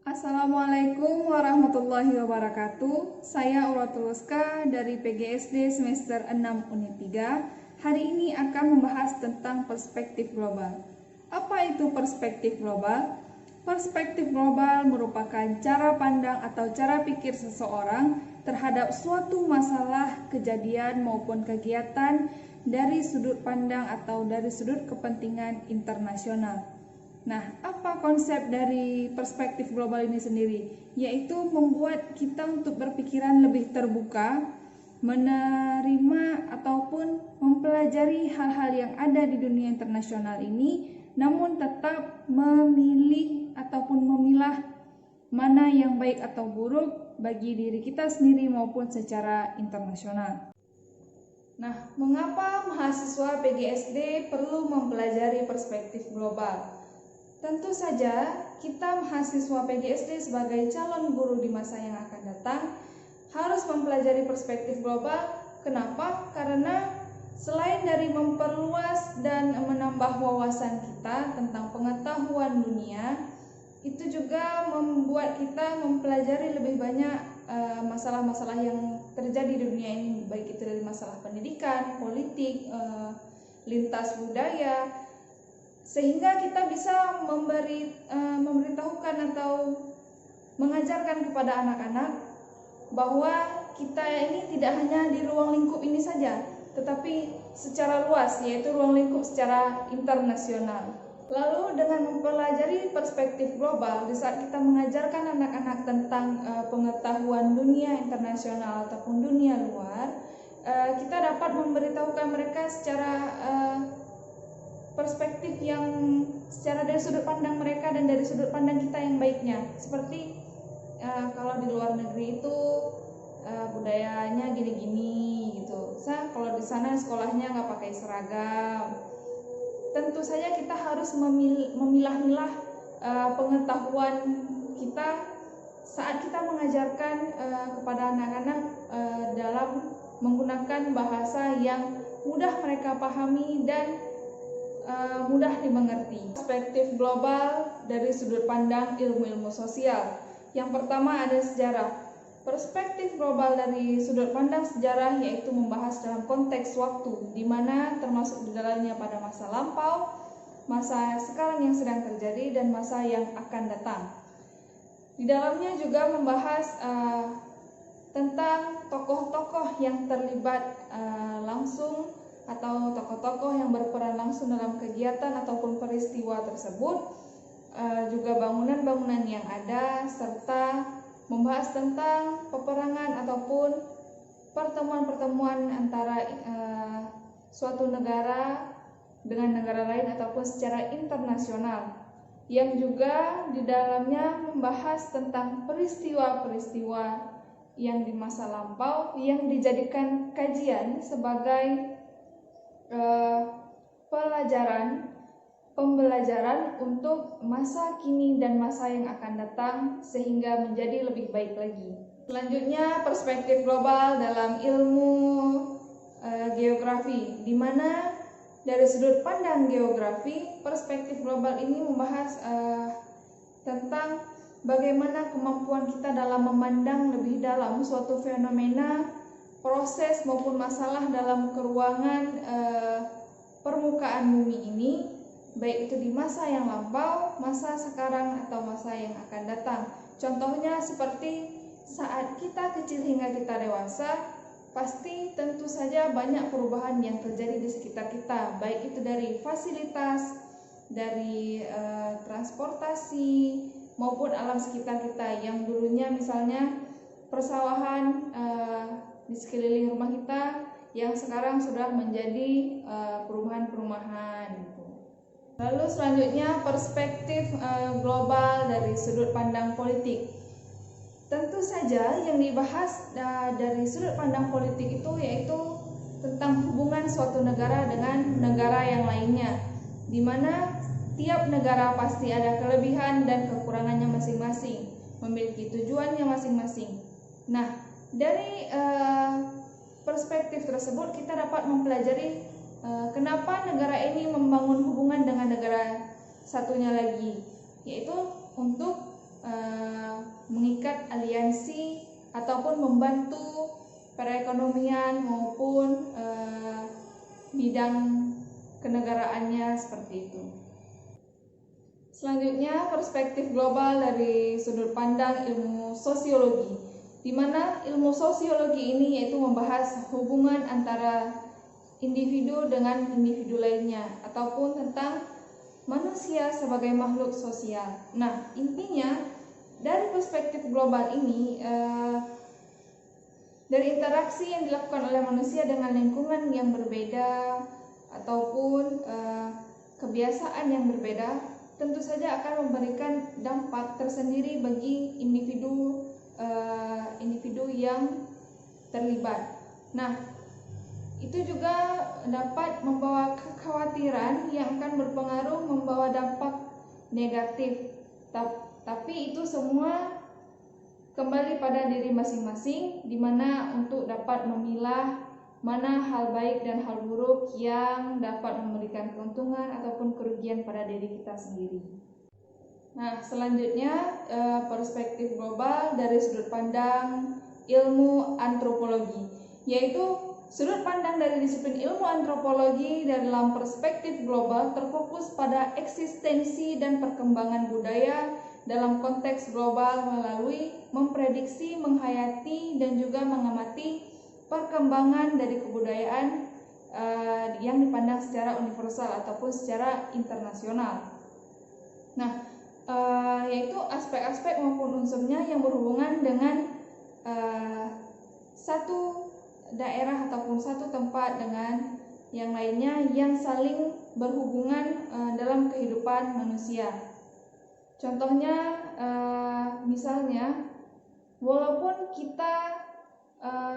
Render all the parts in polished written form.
Assalamualaikum warahmatullahi wabarakatuh. Saya Uratul Uska dari PGSD semester 6 Unit 3. Hari ini akan membahas tentang perspektif global. Apa itu perspektif global? Perspektif global merupakan cara pandang atau cara pikir seseorang terhadap suatu masalah, kejadian maupun kegiatan dari sudut pandang atau dari sudut kepentingan internasional. Nah, apa konsep dari perspektif global ini sendiri? Yaitu membuat kita untuk berpikiran lebih terbuka, menerima ataupun mempelajari hal-hal yang ada di dunia internasional ini, namun tetap memilih ataupun memilah mana yang baik atau buruk bagi diri kita sendiri maupun secara internasional. Nah, mengapa mahasiswa PGSD perlu mempelajari perspektif global? Tentu saja, kita mahasiswa PGSD sebagai calon guru di masa yang akan datang harus mempelajari perspektif global. Kenapa? Karena selain dari memperluas dan menambah wawasan kita tentang pengetahuan dunia, itu juga membuat kita mempelajari lebih banyak masalah-masalah yang terjadi di dunia ini, baik itu dari masalah pendidikan, politik, lintas budaya, sehingga kita bisa memberitahukan atau mengajarkan kepada anak-anak bahwa kita ini tidak hanya di ruang lingkup ini saja, tetapi secara luas, yaitu ruang lingkup secara internasional. Lalu dengan mempelajari perspektif global, di saat kita mengajarkan anak-anak tentang pengetahuan dunia internasional ataupun dunia luar, kita dapat memberitahukan mereka secara perspektif yang secara dari sudut pandang mereka dan dari sudut pandang kita yang baiknya. Seperti kalau di luar negeri itu budayanya gini-gini gitu. Kalau di sana sekolahnya nggak pakai seragam. Tentu saja kita harus memilah-milah pengetahuan kita saat kita mengajarkan kepada anak-anak dalam menggunakan bahasa yang mudah mereka pahami dan mudah dimengerti. Perspektif global dari sudut pandang ilmu-ilmu sosial. Yang pertama ada sejarah. Perspektif global dari sudut pandang sejarah yaitu membahas dalam konteks waktu, di mana termasuk di dalamnya pada masa lampau, masa sekarang yang sedang terjadi, dan masa yang akan datang. Di dalamnya juga membahas tentang tokoh-tokoh yang terlibat langsung atau tokoh-tokoh yang berperan langsung dalam kegiatan ataupun peristiwa tersebut, juga bangunan-bangunan yang ada, serta membahas tentang peperangan ataupun pertemuan-pertemuan antara suatu negara dengan negara lain ataupun secara internasional, yang juga di dalamnya membahas tentang peristiwa-peristiwa yang di masa lampau yang dijadikan kajian sebagai pembelajaran untuk masa kini dan masa yang akan datang sehingga menjadi lebih baik lagi. Selanjutnya perspektif global dalam ilmu geografi, di mana dari sudut pandang geografi perspektif global ini membahas tentang bagaimana kemampuan kita dalam memandang lebih dalam suatu fenomena, proses maupun masalah dalam keruangan permukaan bumi ini, baik itu di masa yang lampau, masa sekarang, atau masa yang akan datang. Contohnya seperti saat kita kecil hingga kita dewasa, pasti tentu saja banyak perubahan yang terjadi di sekitar kita, baik itu dari fasilitas, dari transportasi, maupun alam sekitar kita yang dulunya misalnya persawahan di sekeliling rumah kita yang sekarang sudah menjadi perumahan-perumahan gitu. Lalu selanjutnya perspektif global dari sudut pandang politik. Tentu saja yang dibahas dari sudut pandang politik itu yaitu tentang hubungan suatu negara dengan negara yang lainnya, di mana tiap negara pasti ada kelebihan dan kekurangannya masing-masing, memiliki tujuannya masing-masing. Nah, dari perspektif tersebut kita dapat mempelajari kenapa negara ini membangun hubungan dengan negara satunya lagi, yaitu untuk mengikat aliansi ataupun membantu perekonomian maupun bidang kenegaraannya seperti itu. Selanjutnya, perspektif global dari sudut pandang ilmu sosiologi, di mana ilmu sosiologi ini yaitu membahas hubungan antara individu dengan individu lainnya ataupun tentang manusia sebagai makhluk sosial. Nah, intinya dari perspektif global ini dari interaksi yang dilakukan oleh manusia dengan lingkungan yang berbeda ataupun kebiasaan yang berbeda, tentu saja akan memberikan dampak tersendiri bagi individu yang terlibat. Nah, itu juga dapat membawa kekhawatiran yang akan berpengaruh membawa dampak negatif. Tapi itu semua kembali pada diri masing-masing, di mana untuk dapat memilah mana hal baik dan hal buruk yang dapat memberikan keuntungan ataupun kerugian pada diri kita sendiri. Nah, selanjutnya perspektif global dari sudut pandang ilmu antropologi, yaitu sudut pandang dari disiplin ilmu antropologi dalam perspektif global terfokus pada eksistensi dan perkembangan budaya dalam konteks global melalui memprediksi, menghayati, dan juga mengamati perkembangan dari kebudayaan yang dipandang secara universal ataupun secara internasional. Nah, yaitu aspek-aspek maupun unsurnya yang berhubungan dengan satu daerah ataupun satu tempat dengan yang lainnya yang saling berhubungan dalam kehidupan manusia. Contohnya, misalnya, walaupun kita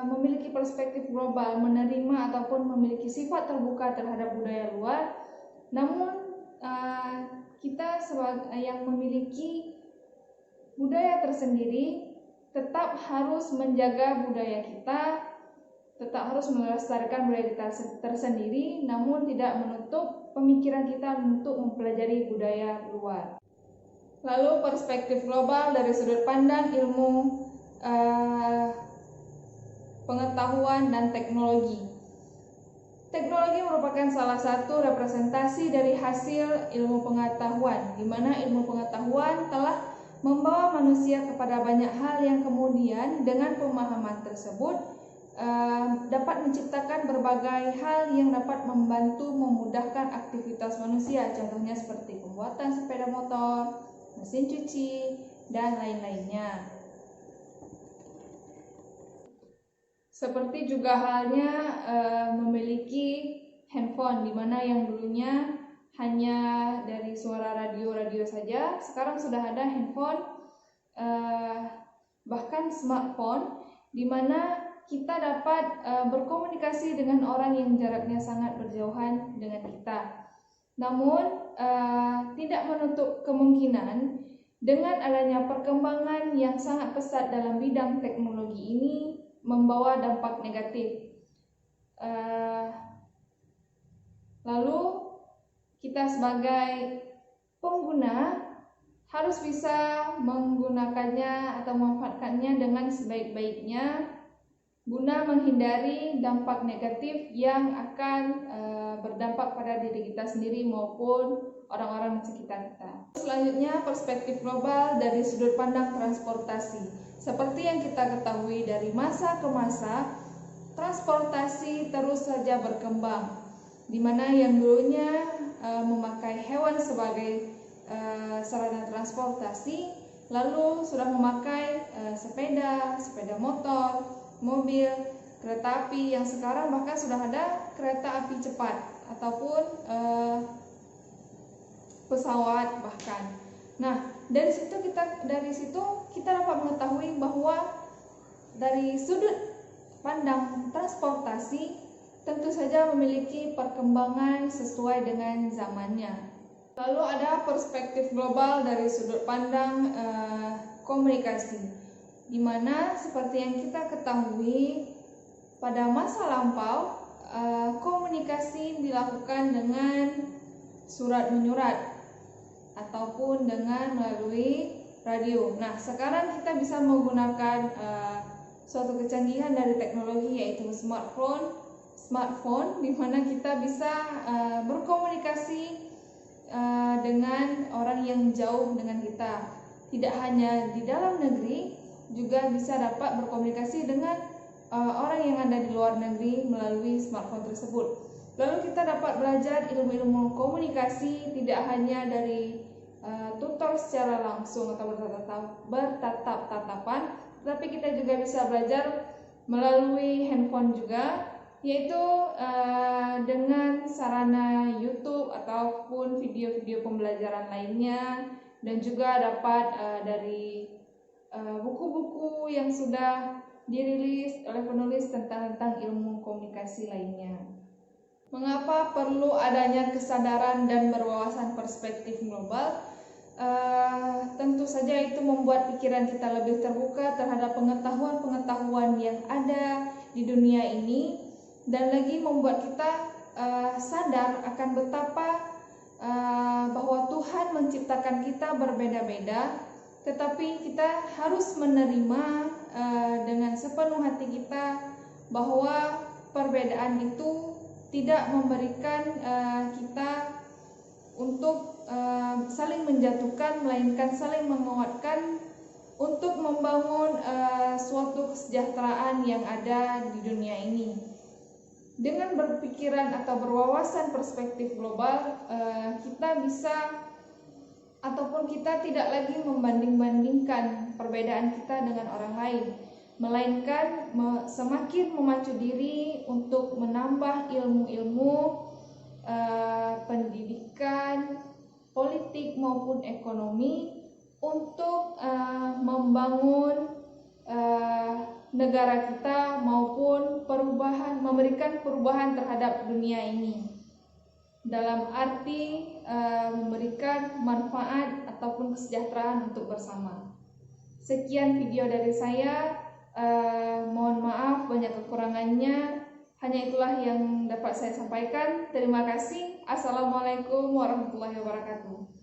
memiliki perspektif global, menerima ataupun memiliki sifat terbuka terhadap budaya luar, namun kita sebagai yang memiliki budaya tersendiri tetap harus menjaga budaya kita, tetap harus melestarikan budaya kita tersendiri, namun tidak menutup pemikiran kita untuk mempelajari budaya luar. Lalu perspektif global dari sudut pandang ilmu pengetahuan dan teknologi. Teknologi merupakan salah satu representasi dari hasil ilmu pengetahuan, di mana ilmu pengetahuan telah membawa manusia kepada banyak hal yang kemudian dengan pemahaman tersebut dapat menciptakan berbagai hal yang dapat membantu memudahkan aktivitas manusia. Contohnya seperti pembuatan sepeda motor, mesin cuci, dan lain-lainnya. Seperti juga halnya memiliki handphone, di mana yang dulunya hanya dari suara radio saja, sekarang sudah ada handphone, bahkan smartphone, di mana kita dapat berkomunikasi dengan orang yang jaraknya sangat berjauhan dengan kita. Namun tidak menutup kemungkinan dengan adanya perkembangan yang sangat pesat dalam bidang teknologi ini membawa dampak negatif. Lalu kita sebagai pengguna harus bisa menggunakannya atau memanfaatkannya dengan sebaik-baiknya guna menghindari dampak negatif yang akan berdampak pada diri kita sendiri maupun orang-orang di sekitar kita. Selanjutnya, perspektif global dari sudut pandang transportasi. Seperti yang kita ketahui, dari masa ke masa, transportasi terus saja berkembang, di mana yang dulunya memakai hewan sebagai sarana transportasi, lalu sudah memakai sepeda motor, mobil, kereta api, yang sekarang bahkan sudah ada kereta api cepat ataupun pesawat bahkan. Nah, dari situ kita dapat mengetahui bahwa dari sudut pandang transportasi tentu saja memiliki perkembangan sesuai dengan zamannya. Lalu ada perspektif global dari sudut pandang komunikasi, di mana seperti yang kita ketahui pada masa lampau komunikasi dilakukan dengan surat menyurat ataupun dengan melalui radio. Nah, sekarang kita bisa menggunakan suatu kecanggihan dari teknologi, yaitu smartphone, di mana kita bisa berkomunikasi dengan orang yang jauh dengan kita. Tidak hanya di dalam negeri, juga bisa dapat berkomunikasi dengan orang yang ada di luar negeri melalui smartphone tersebut. Lalu kita dapat belajar ilmu-ilmu komunikasi tidak hanya dari tutor secara langsung atau bertatap-tatapan, tetapi kita juga bisa belajar melalui handphone juga, yaitu dengan sarana YouTube ataupun video-video pembelajaran lainnya, dan juga dapat dari buku-buku yang sudah dirilis oleh penulis tentang ilmu komunikasi lainnya. Mengapa perlu adanya kesadaran dan berwawasan perspektif global? Tentu saja itu membuat pikiran kita lebih terbuka terhadap pengetahuan-pengetahuan yang ada di dunia ini, dan lagi membuat kita sadar akan betapa bahwa Tuhan menciptakan kita berbeda-beda, tetapi kita harus menerima dengan sepenuh hati kita bahwa perbedaan itu tidak memberikan kita untuk saling menjatuhkan, melainkan saling menguatkan untuk membangun suatu kesejahteraan yang ada di dunia ini. Dengan berpikiran atau berwawasan perspektif global, kita bisa ataupun kita tidak lagi membanding-bandingkan perbedaan kita dengan orang lain, melainkan semakin memacu diri untuk menambah ilmu-ilmu pendidikan, politik maupun ekonomi untuk membangun negara kita maupun memberikan perubahan terhadap dunia ini, dalam arti memberikan manfaat ataupun kesejahteraan untuk bersama. Sekian video dari saya, mohon maaf banyak kekurangannya, hanya itulah yang dapat saya sampaikan. Terima kasih. Assalamualaikum warahmatullahi wabarakatuh.